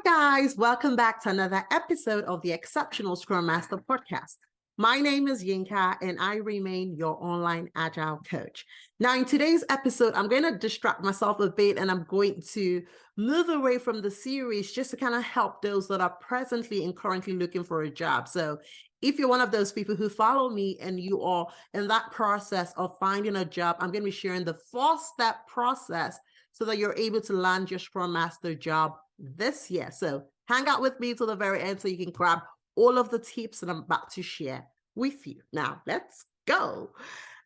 guys, welcome back to another episode of the Exceptional Scrum Master Podcast. My name is Yinka and I remain your online agile coach. Now, in today's episode, I'm going to distract myself a bit and I'm going to move away from the series just to kind of help those that are presently and currently looking for a job. So if you're one of those people who follow me and you are in that process of finding a job, I'm going to be sharing the 4-step process so that you're able to land your Scrum Master job this year. So hang out with me till the very end so you can grab all of the tips that I'm about to share with you. Now, let's go.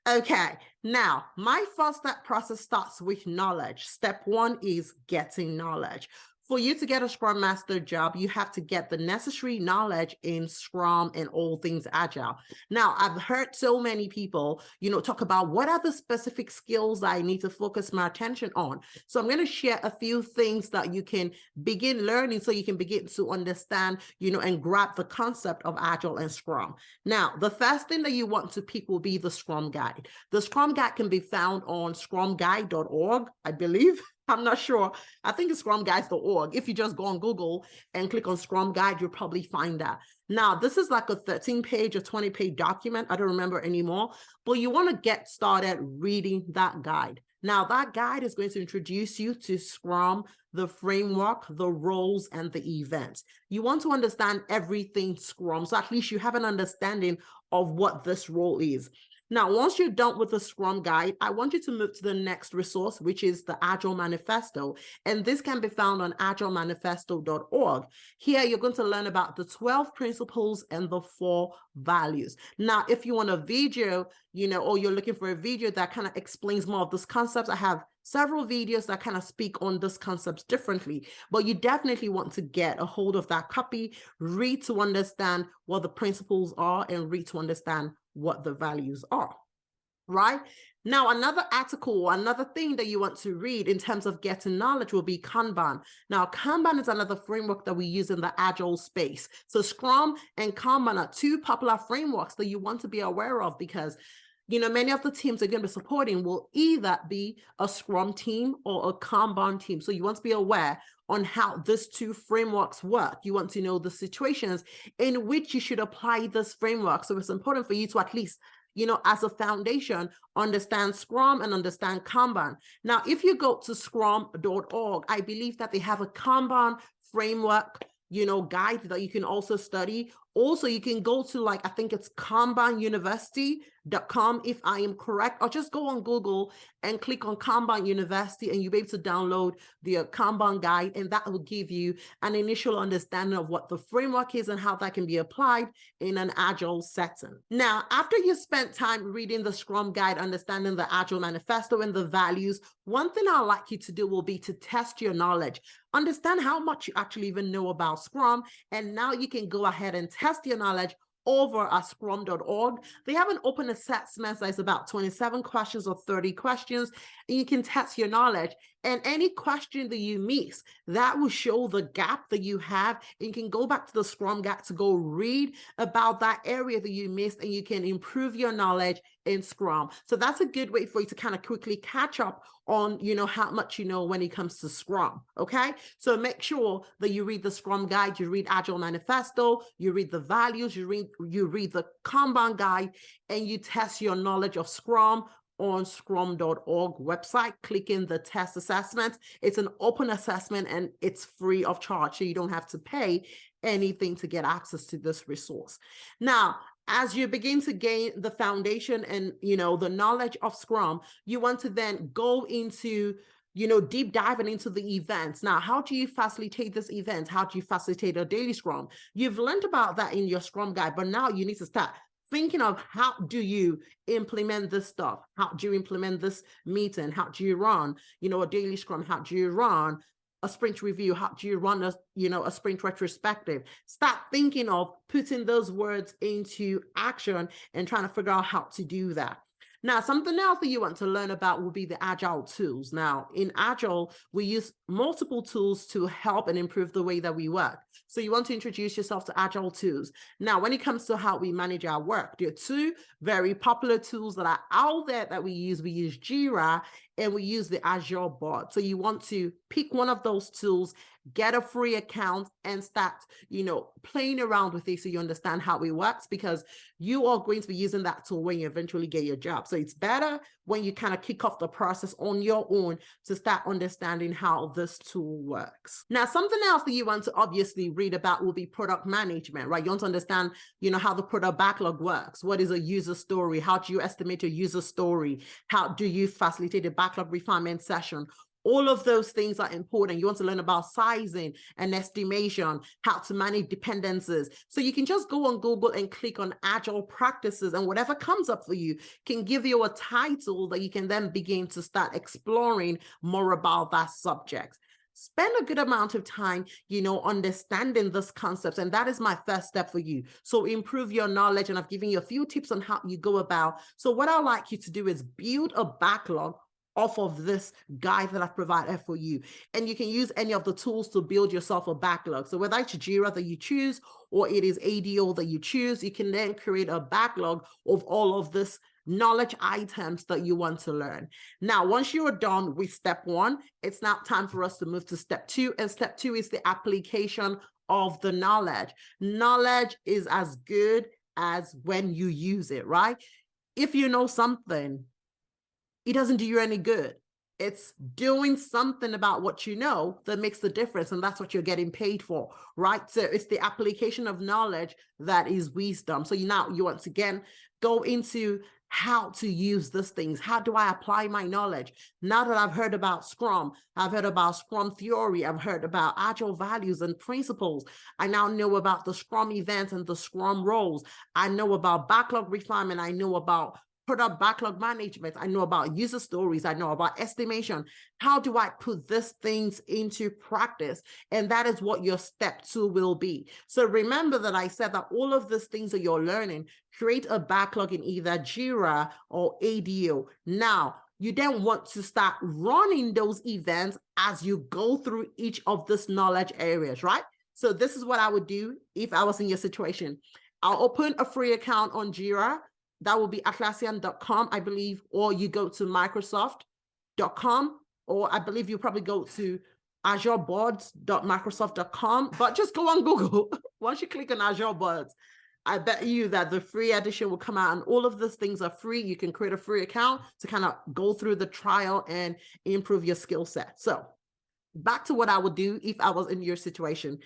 Okay, now my 4-step process starts with knowledge. Step 1 is getting knowledge. For you to get a Scrum Master job, you have to get the necessary knowledge in Scrum and all things Agile. Now, I've heard so many people, talk about what are the specific skills I need to focus my attention on. So I'm going to share a few things that you can begin learning so you can begin to understand, and grab the concept of Agile and Scrum. Now, the first thing that you want to pick will be the Scrum Guide. The Scrum Guide can be found on scrumguide.org, I believe. I'm not sure. I think it's scrumguides.org. If you just go on Google and click on Scrum Guide, you'll probably find that. Now, this is like a 13-page or 20-page document. I don't remember anymore, but you want to get started reading that guide. Now, that guide is going to introduce you to Scrum, the framework, the roles, and the events. You want to understand everything Scrum, so at least you have an understanding of what this role is. Now, once you're done with the Scrum Guide, I want you to move to the next resource, which is the Agile Manifesto. And this can be found on agilemanifesto.org. Here, you're going to learn about the 12 principles and the 4 values. Now, if you want a video, or you're looking for a video that kind of explains more of this concepts, I have several videos that kind of speak on this concepts differently, but you definitely want to get a hold of that copy, read to understand what the principles are, and read to understand what the values are, right? Now, another article, another thing that you want to read in terms of getting knowledge will be Kanban. Now, Kanban is another framework that we use in the Agile space. So Scrum and Kanban are 2 popular frameworks that you want to be aware of because many of the teams they're going to be supporting will either be a Scrum team or a Kanban team. So you want to be aware on how these 2 frameworks work. You want to know the situations in which you should apply this framework. So it's important for you to at least, as a foundation, understand Scrum and understand Kanban. Now, if you go to scrum.org, I believe that they have a Kanban framework guide that you can also study. Also, you can go to I think it's kanbanuniversity.com if I am correct, or just go on Google and click on Kanban University and you'll be able to download the Kanban guide, and that will give you an initial understanding of what the framework is and how that can be applied in an Agile setting. Now, after you spent time reading the Scrum Guide, understanding the Agile Manifesto and the values, one thing I'd like you to do will be to test your knowledge. Understand how much you actually even know about Scrum, and now you can go ahead and test your knowledge over at scrum.org. They have an open assessment that is about 27 questions or 30 questions, and you can test your knowledge. And any question that you miss, that will show the gap that you have. And you can go back to the Scrum Guide to go read about that area that you missed, and you can improve your knowledge in Scrum. So that's a good way for you to kind of quickly catch up on, how much you know when it comes to Scrum, okay? So make sure that you read the Scrum Guide, you read Agile Manifesto, you read the values, you read the Kanban Guide, and you test your knowledge of Scrum on scrum.org website, clicking the test assessment. It's an open assessment and it's free of charge, so you don't have to pay anything to get access to this resource. Now, as you begin to gain the foundation and the knowledge of Scrum, you want to then go into deep diving into the events. Now, how do you facilitate this event? How do you facilitate a daily Scrum? You've learned about that in your Scrum Guide, but now you need to start thinking of how do you implement this stuff? How do you implement this meeting? How do you run, a daily Scrum? How do you run a sprint review? How do you run a sprint retrospective? Start thinking of putting those words into action and trying to figure out how to do that. Now, something else that you want to learn about will be the Agile tools. Now, in Agile, we use multiple tools to help and improve the way that we work. So you want to introduce yourself to Agile tools. Now, when it comes to how we manage our work, there are 2 very popular tools that are out there that we use. We use Jira and we use the Azure board. So you want to pick one of those tools, get a free account, and start, playing around with it so you understand how it works, because you are going to be using that tool when you eventually get your job. So it's better when you kind of kick off the process on your own to start understanding how this tool works. Now, something else that you want to obviously read about will be product management, right? You want to understand, how the product backlog works. What is a user story? How do you estimate a user story? How do you facilitate a backlog refinement session? All of those things are important. You want to learn about sizing and estimation, how to manage dependencies. So you can just go on Google and click on Agile practices, and whatever comes up for you can give you a title that you can then begin to start exploring more about that subject. Spend a good amount of time, understanding this concept. And that is my first step for you. So improve your knowledge. And I've given you a few tips on how you go about. So what I'd like you to do is build a backlog off of this guide that I've provided for you. And you can use any of the tools to build yourself a backlog. So whether it's Jira that you choose or it is ADO that you choose, you can then create a backlog of all of this knowledge items that you want to learn. Now, once you are done with step one, it's now time for us to move to step two. And step two is the application of the knowledge. Knowledge is as good as when you use it, right? If you know something, it doesn't do you any good. It's doing something about what you know that makes the difference, and that's what you're getting paid for, right? So it's the application of knowledge that is wisdom. So you once again go into how to use these things. How do I apply my knowledge? Now that I've heard about Scrum, I've heard about Scrum theory, I've heard about Agile values and principles. I now know about the Scrum events and the Scrum roles. I know about backlog refinement. I know about product backlog management. I know about user stories. I know about estimation. How do I put these things into practice? And that is what your step two will be. So remember that I said that all of these things that you're learning, create a backlog in either Jira or ADO. Now, you then want to start running those events as you go through each of these knowledge areas, right? So this is what I would do if I was in your situation. I'll open a free account on Jira. That will be Atlassian.com, I believe, or you go to Microsoft.com, or I believe you probably go to AzureBoards.Microsoft.com, but just go on Google. Once you click on Azure Boards, I bet you that the free edition will come out, and all of those things are free. You can create a free account to kind of go through the trial and improve your skill set. So back to what I would do if I was in your situation.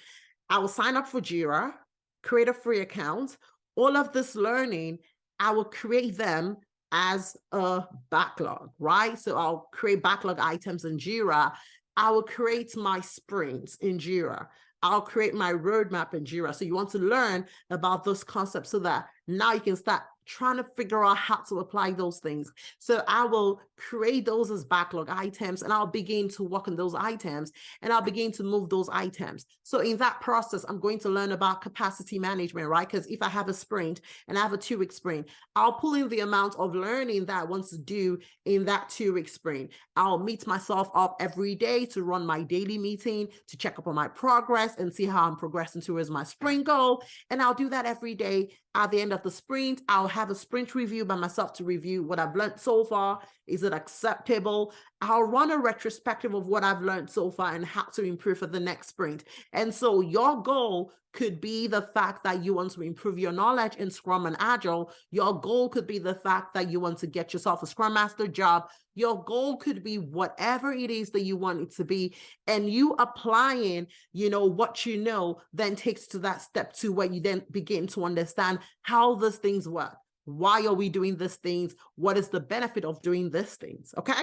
I will sign up for Jira, create a free account. All of this learning, I will create them as a backlog, right? So I'll create backlog items in Jira. I will create my sprints in Jira. I'll create my roadmap in Jira. So you want to learn about those concepts so that now you can start trying to figure out how to apply those things. So I will create those as backlog items, and I'll begin to work on those items, and I'll begin to move those items. So in that process, I'm going to learn about capacity management, right? Because if I have a sprint and I have a 2-week sprint, I'll pull in the amount of learning that I want to do in that 2-week sprint. I'll meet myself up every day to run my daily meeting, to check up on my progress and see how I'm progressing towards my sprint goal. And I'll do that every day. At the end of the sprint, I'll have a sprint review by myself to review what I've learned so far. Is it acceptable? I'll run a retrospective of what I've learned so far and how to improve for the next sprint. And so your goal could be the fact that you want to improve your knowledge in Scrum and Agile. Your goal could be the fact that you want to get yourself a Scrum Master job. Your goal could be whatever it is that you want it to be. And you applying, what you know, then takes to that step 2 where you then begin to understand how these things work. Why are we doing these things? What is the benefit of doing these things? Okay.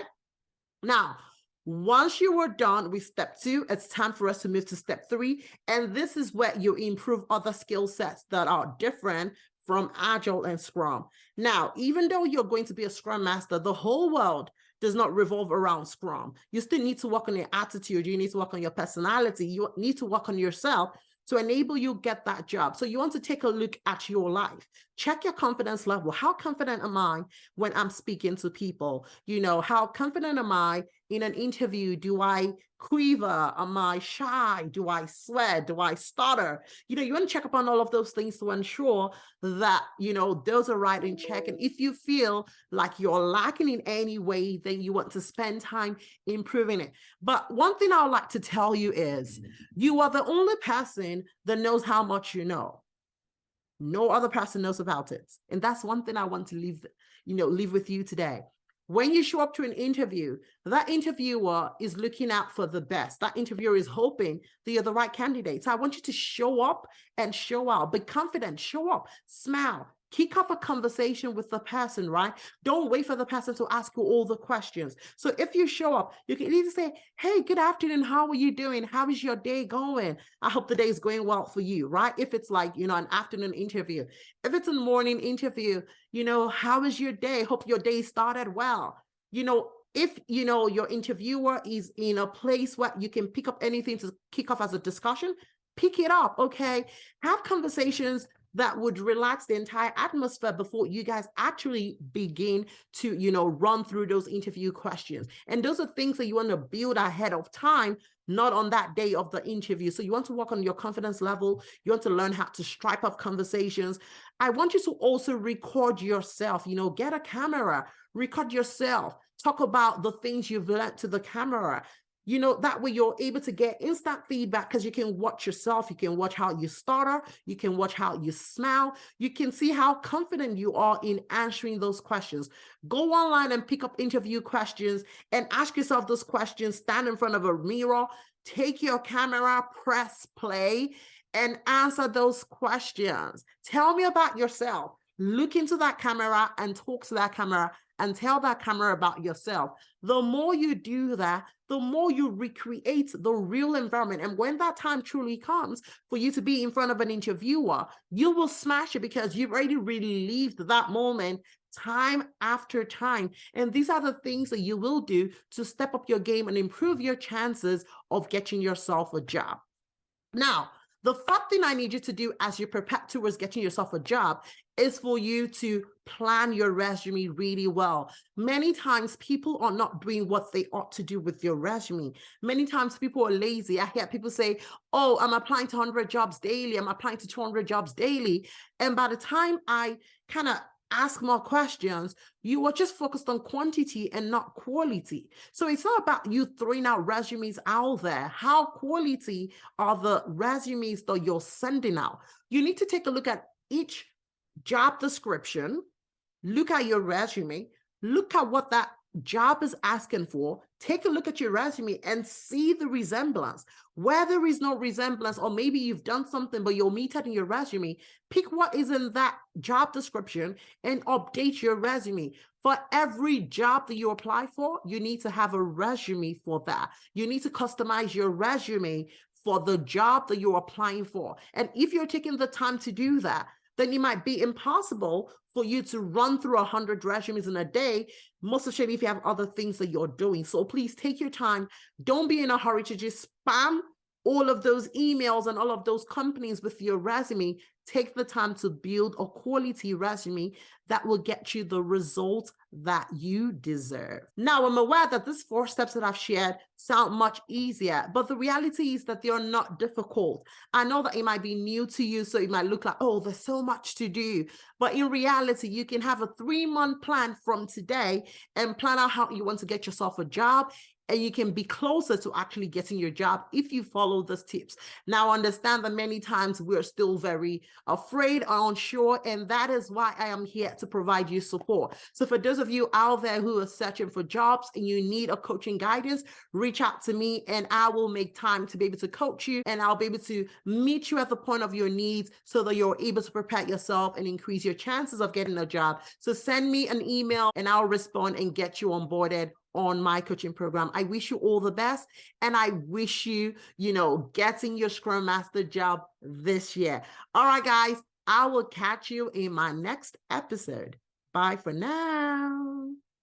Now, once you are done with step 2, it's time for us to move to step 3. And this is where you improve other skill sets that are different from Agile and Scrum. Now, even though you're going to be a Scrum Master, the whole world does not revolve around Scrum. You still need to work on your attitude. You need to work on your personality. You need to work on yourself to enable you get that job. So you want to take a look at your life. check your confidence level. How confident am I when I'm speaking to people? How confident am I in an interview? Do I quiver? Am I shy? Do I sweat? Do I stutter? You want to check up on all of those things to ensure that, those are right in check. And if you feel like you're lacking in any way, then you want to spend time improving it. But one thing I would like to tell you is you are the only person that knows how much you know. No other person knows about it. And that's one thing I want to leave with you today. When you show up to an interview, that interviewer is looking out for the best. That interviewer is hoping that you're the right candidate. So I want you to show up and show out. Be confident, show up, smile, kick off a conversation with the person, right? Don't wait for the person to ask you all the questions. So if you show up, you can either say, hey, good afternoon. How are you doing? How is your day going? I hope the day is going well for you, right? If it's like, an afternoon interview. If it's a morning interview, how is your day? Hope your day started well. If, your interviewer is in a place where you can pick up anything to kick off as a discussion, pick it up, okay? Have conversations that would relax the entire atmosphere before you guys actually begin to, run through those interview questions. And those are things that you want to build ahead of time, not on that day of the interview. So you want to work on your confidence level. You want to learn how to stripe up conversations. I want you to also record yourself, get a camera, record yourself, talk about the things you've learned to the camera. That way you're able to get instant feedback because you can watch yourself. You can watch how you stutter. You can watch how you smile. You can see how confident you are in answering those questions. Go online and pick up interview questions and ask yourself those questions. Stand in front of a mirror, take your camera, press play, and answer those questions. Tell me about yourself. Look into that camera and talk to that camera and tell that camera about yourself. The more you do that, the more you recreate the real environment. And when that time truly comes for you to be in front of an interviewer, you will smash it because you've already relived that moment time after time. And these are the things that you will do to step up your game and improve your chances of getting yourself a job. Now, the first thing I need you to do as you prepare towards getting yourself a job is for you to plan your resume really well. Many times people are not doing what they ought to do with your resume. Many times people are lazy. I hear people say, oh, I'm applying to 100 jobs daily. I'm applying to 200 jobs daily. And by the time I kind of ask more questions, you are just focused on quantity and not quality. So it's not about you throwing out resumes out there. How quality are the resumes that you're sending out? You need to take a look at each job description, look at your resume, look at what that job is asking for, take a look at your resume and see the resemblance. Where there is no resemblance, or maybe you've done something but you'll meet it in your resume, pick what is in that job description and update your resume. For every job that you apply for, you need to have a resume for that. You need to customize your resume for the job that you're applying for. And if you're taking the time to do that, then it might be impossible for you to run through 100 resumes in a day, most especially if you have other things that you're doing. So please take your time. Don't be in a hurry to just spam all of those emails and all of those companies with your resume. Take the time to build a quality resume that will get you the results that you deserve. Now, I'm aware that these 4 steps that I've shared sound much easier, but the reality is that they are not difficult. I know that it might be new to you, so it might look like, oh, there's so much to do. But in reality, you can have a 3-month plan from today and plan out how you want to get yourself a job. And you can be closer to actually getting your job if you follow these tips. Now, understand that many times we're still very afraid or unsure, and that is why I am here to provide you support. So for those of you out there who are searching for jobs and you need a coaching guidance, reach out to me and I will make time to be able to coach you, and I'll be able to meet you at the point of your needs so that you're able to prepare yourself and increase your chances of getting a job. So send me an email and I'll respond and get you onboarded on my coaching program. I wish you all the best, and I wish you, getting your Scrum Master job this year. All right, guys, I will catch you in my next episode. Bye for now.